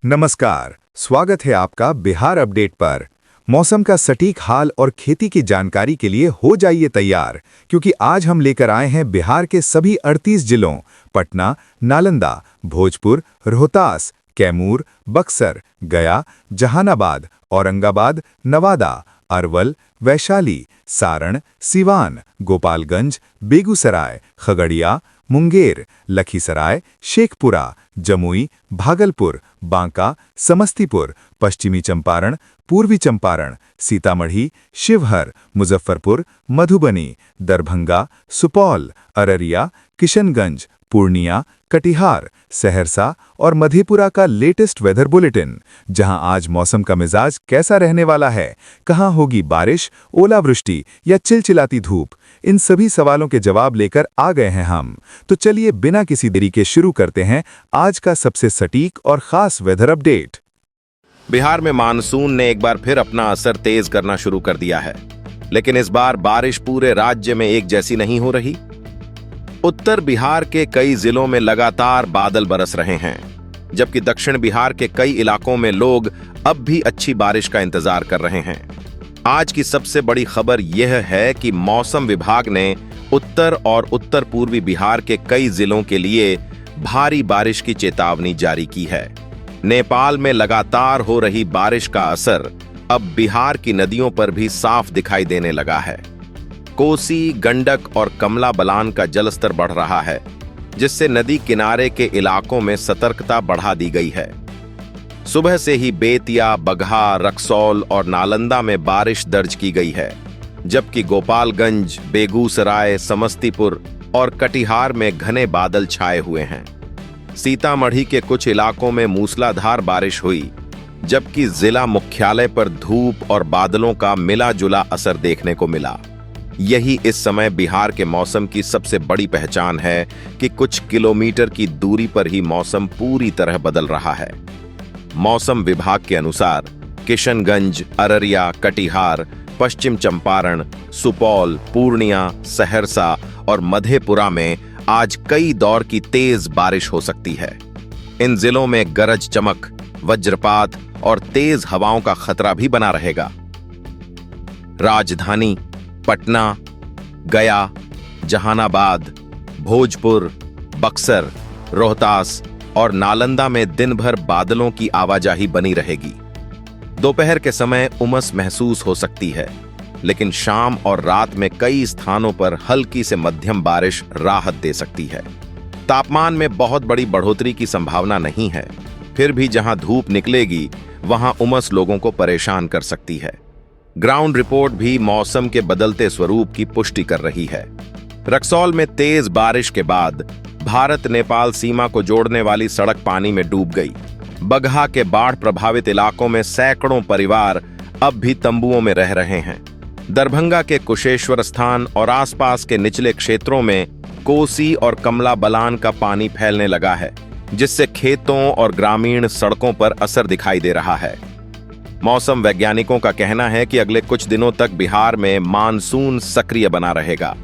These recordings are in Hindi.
नमस्कार, स्वागत है आपका बिहार अपडेट पर। मौसम का सटीक हाल और खेती की जानकारी के लिए हो जाइए तैयार, क्योंकि आज हम लेकर आए हैं बिहार के सभी 38 जिलों पटना, नालंदा, भोजपुर, रोहतास, कैमूर, बक्सर, गया, जहानाबाद, औरंगाबाद, नवादा, अरवल, वैशाली, सारण, सिवान, गोपालगंज, बेगूसराय, खगड़िया, मुंगेर, लखीसराय, शेखपुरा, जमुई, भागलपुर, बांका, समस्तीपुर, पश्चिमी चंपारण, पूर्वी चंपारण, सीतामढ़ी, शिवहर, मुजफ्फरपुर, मधुबनी, दरभंगा, सुपौल, अररिया, किशनगंज, पूर्णिया, कटिहार, सहरसा और मधेपुरा का लेटेस्ट वेदर बुलेटिन, जहां आज मौसम का मिजाज कैसा रहने वाला है, कहां होगी बारिश, ओलावृष्टि या चिलचिलाती धूप, इन सभी सवालों के जवाब लेकर आ गए हैं हम। तो चलिए बिना किसी देरी के शुरू करते हैं आज का सबसे सटीक और खास वेदर अपडेट। बिहार में मानसून ने एक बार फिर अपना असर तेज करना शुरू कर दिया है, लेकिन इस बार बारिश पूरे राज्य में एक जैसी नहीं हो रही। उत्तर बिहार के कई जिलों में लगातार बादल बरस रहे हैं, जबकि दक्षिण बिहार के कई इलाकों में लोग अब भी अच्छी बारिश का इंतजार कर रहे हैं। आज की सबसे बड़ी खबर यह है कि मौसम विभाग ने उत्तर और उत्तर पूर्वी बिहार के कई जिलों के लिए भारी बारिश की चेतावनी जारी की है। नेपाल में लगातार हो रही बारिश का असर अब बिहार की नदियों पर भी साफ दिखाई देने लगा है। कोसी, गंडक और कमला बलान का जलस्तर बढ़ रहा है, जिससे नदी किनारे के इलाकों में सतर्कता बढ़ा दी गई है। सुबह से ही बेतिया, बगहा, रक्सौल और नालंदा में बारिश दर्ज की गई है, जबकि गोपालगंज, बेगूसराय, समस्तीपुर और कटिहार में घने बादल छाए हुए हैं। सीतामढ़ी के कुछ इलाकों में मूसलाधार बारिश हुई, जबकि जिला मुख्यालय पर धूप और बादलों का मिला जुला असर देखने को मिला। यही इस समय बिहार के मौसम की सबसे बड़ी पहचान है कि कुछ किलोमीटर की दूरी पर ही मौसम पूरी तरह बदल रहा है। मौसम विभाग के अनुसार किशनगंज, अररिया, कटिहार, पश्चिम चंपारण, सुपौल, पूर्णिया, सहरसा और मधेपुरा में आज कई दौर की तेज बारिश हो सकती है। इन जिलों में गरज चमक, वज्रपात और तेज हवाओं का खतरा भी बना रहेगा। राजधानी पटना, गया, जहानाबाद, भोजपुर, बक्सर, रोहतास और नालंदा में दिन भर बादलों की आवाजाही बनी रहेगी। दोपहर के समय उमस महसूस हो सकती है, लेकिन शाम और रात में कई स्थानों पर हल्की से मध्यम बारिश राहत दे सकती है। तापमान में बहुत बड़ी बढ़ोतरी की संभावना नहीं है, फिर भी जहां धूप निकलेगी वहां उमस लोगों को परेशान कर सकती है। ग्राउंड रिपोर्ट भी मौसम के बदलते स्वरूप की पुष्टि कर रही है। रक्सौल में तेज बारिश के बाद भारत नेपाल सीमा को जोड़ने वाली सड़क पानी में डूब गई। बगहा के बाढ़ प्रभावित इलाकों में सैकड़ों परिवार अब भी तंबुओं में रह रहे हैं। दरभंगा के कुशेश्वर स्थान और आसपास के निचले क्षेत्रों में कोसी और कमला बलान का पानी फैलने लगा है, जिससे खेतों और ग्रामीण सड़कों पर असर दिखाई दे रहा है। मौसम वैज्ञानिकों का कहना है कि अगले कुछ दिनों तक बिहार में मानसून सक्रिय बना रहेगा।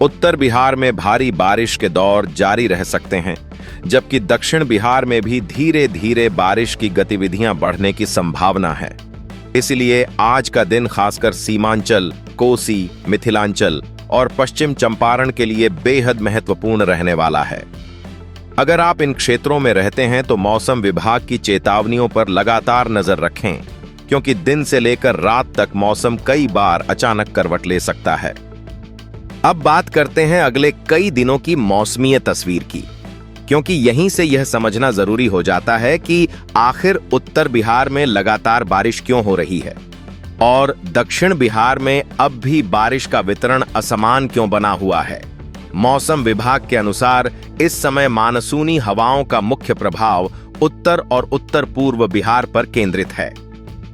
उत्तर बिहार में भारी बारिश के दौर जारी रह सकते हैं, जबकि दक्षिण बिहार में भी धीरे धीरे बारिश की गतिविधियां बढ़ने की संभावना है। इसलिए आज का दिन खासकर सीमांचल, कोसी, मिथिलांचल और पश्चिम चंपारण के लिए बेहद महत्वपूर्ण रहने वाला है। अगर आप इन क्षेत्रों में रहते हैं तो मौसम विभाग की चेतावनियों पर लगातार नजर रखें, क्योंकि दिन से लेकर रात तक मौसम कई बार अचानक करवट ले सकता है। अब बात करते हैं अगले कई दिनों की मौसमीय तस्वीर की, क्योंकि यहीं से यह समझना जरूरी हो जाता है कि आखिर उत्तर बिहार में लगातार बारिश क्यों हो रही है और दक्षिण बिहार में अब भी बारिश का वितरण असमान क्यों बना हुआ है। मौसम विभाग के अनुसार इस समय मानसूनी हवाओं का मुख्य प्रभाव उत्तर और उत्तर पूर्व बिहार पर केंद्रित है।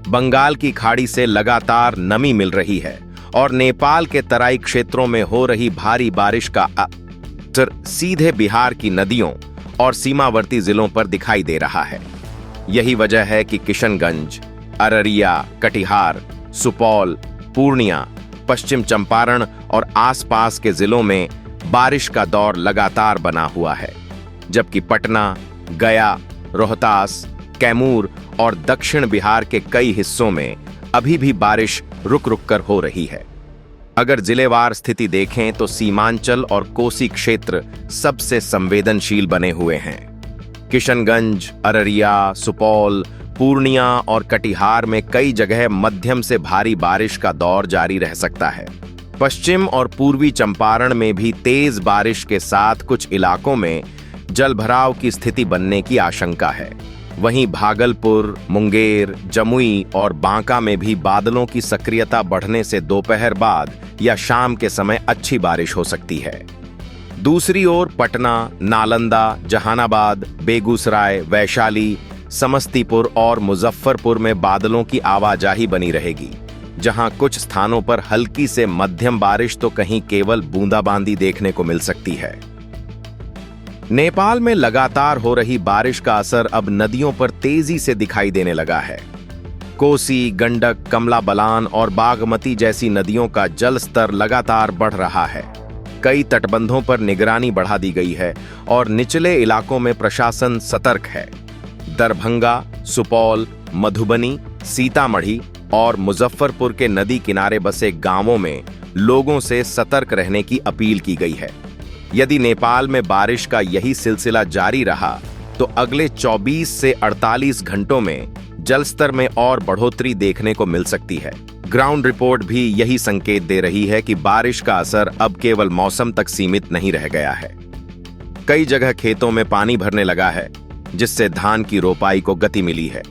बंगाल की खाड़ी से लगातार नमी मिल रही है और नेपाल के तराई क्षेत्रों में हो रही भारी बारिश का असर सीधे बिहार की नदियों और सीमावर्ती जिलों पर दिखाई दे रहा है। यही वजह है कि किशनगंज, अररिया, कटिहार, सुपौल, पूर्णिया, पश्चिम चंपारण और आसपास के जिलों में बारिश का दौर लगातार बना हुआ है, जबकि पटना, गया, रोहतास, कैमूर और दक्षिण बिहार के कई हिस्सों में अभी भी बारिश रुक रुक कर हो रही है। अगर जिलेवार स्थिति देखें तो सीमांचल और कोसी क्षेत्र सबसे संवेदनशील बने हुए हैं। किशनगंज, अररिया, सुपौल, पूर्णिया और कटिहार में कई जगह मध्यम से भारी बारिश का दौर जारी रह सकता है। पश्चिम और पूर्वी चंपारण में भी तेज बारिश के साथ कुछ इलाकों में जलभराव की स्थिति बनने की आशंका है। वहीं भागलपुर, मुंगेर, जमुई और बांका में भी बादलों की सक्रियता बढ़ने से दोपहर बाद या शाम के समय अच्छी बारिश हो सकती है। दूसरी ओर पटना, नालंदा, जहानाबाद, बेगूसराय, वैशाली, समस्तीपुर और मुजफ्फरपुर में बादलों की आवाजाही बनी रहेगी, जहां कुछ स्थानों पर हल्की से मध्यम बारिश तो कहीं केवल बूंदाबांदी देखने को मिल सकती है। नेपाल में लगातार हो रही बारिश का असर अब नदियों पर तेजी से दिखाई देने लगा है। कोसी, गंडक, कमला बलान और बागमती जैसी नदियों का जल स्तर लगातार बढ़ रहा है। कई तटबंधों पर निगरानी बढ़ा दी गई है और निचले इलाकों में प्रशासन सतर्क है। दरभंगा, सुपौल, मधुबनी, सीतामढ़ी और मुजफ्फरपुर के नदी किनारे बसे गांवों में लोगों से सतर्क रहने की अपील की गई है। यदि नेपाल में बारिश का यही सिलसिला जारी रहा तो अगले 24 से 48 घंटों में जलस्तर में और बढ़ोतरी देखने को मिल सकती है। ग्राउंड रिपोर्ट भी यही संकेत दे रही है कि बारिश का असर अब केवल मौसम तक सीमित नहीं रह गया है। कई जगह खेतों में पानी भरने लगा है, जिससे धान की रोपाई को गति मिली है।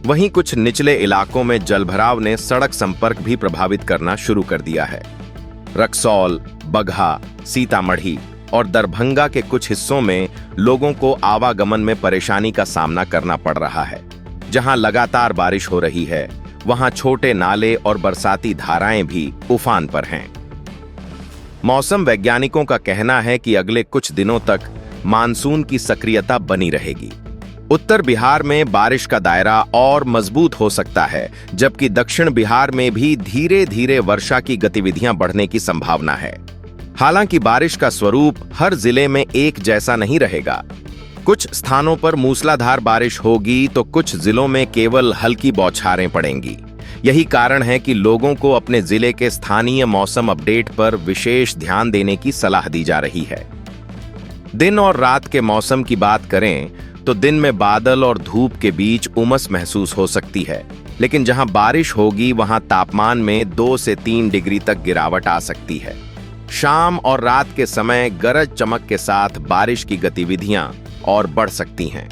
वहीं कुछ निचले इलाकों में जलभराव ने सड़क संपर्क भी प्रभावित करना शुरू कर दिया है। रक्सौल, बगहा, सीतामढ़ी और दरभंगा के कुछ हिस्सों में लोगों को आवागमन में परेशानी का सामना करना पड़ रहा है। जहां लगातार बारिश हो रही है, वहां छोटे नाले और बरसाती धाराएं भी उफान पर हैं। मौसम वैज्ञानिकों का कहना है कि अगले कुछ दिनों तक मानसून की सक्रियता बनी रहेगी। उत्तर बिहार में बारिश का दायरा और मजबूत हो सकता है, जबकि दक्षिण बिहार में भी धीरे धीरे वर्षा की गतिविधियां बढ़ने की संभावना है। हालांकि बारिश का स्वरूप हर जिले में एक जैसा नहीं रहेगा। कुछ स्थानों पर मूसलाधार बारिश होगी तो कुछ जिलों में केवल हल्की बौछारें पड़ेंगी। यही कारण है कि लोगों को अपने जिले के स्थानीय मौसम अपडेट पर विशेष ध्यान देने की सलाह दी जा रही है। दिन और रात के मौसम की बात करें तो दिन में बादल और धूप के बीच उमस महसूस हो सकती है, लेकिन जहां बारिश होगी वहां तापमान में 2 से 3 डिग्री तक गिरावट आ सकती है। शाम और रात के समय गरज चमक के साथ बारिश की गतिविधियां और बढ़ सकती हैं।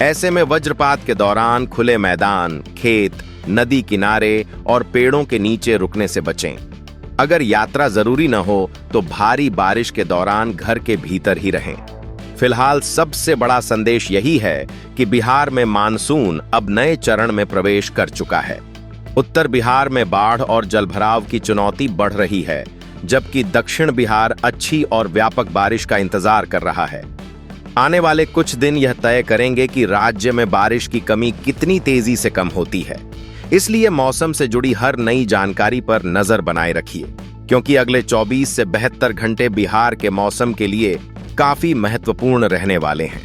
ऐसे में वज्रपात के दौरान खुले मैदान, खेत, नदी किनारे और पेड़ों के नीचे रुकने से बचें। अगर यात्रा जरूरी न हो तो भारी बारिश के दौरान घर के भीतर ही रहें। फिलहाल सबसे बड़ा संदेश यही है कि बिहार में मानसून अब नए चरण में प्रवेश कर चुका है। उत्तर बिहार में बाढ़ और जलभराव की चुनौती बढ़ रही है, जबकि दक्षिण बिहार अच्छी और व्यापक बारिश का इंतजार कर रहा है। आने वाले कुछ दिन यह तय करेंगे कि राज्य में बारिश की कमी कितनी तेजी से कम होती है। इसलिए मौसम से जुड़ी हर नई जानकारी पर नजर बनाए रखिए, क्योंकि अगले 24 से 72 घंटे बिहार के मौसम के लिए काफी महत्वपूर्ण रहने वाले हैं।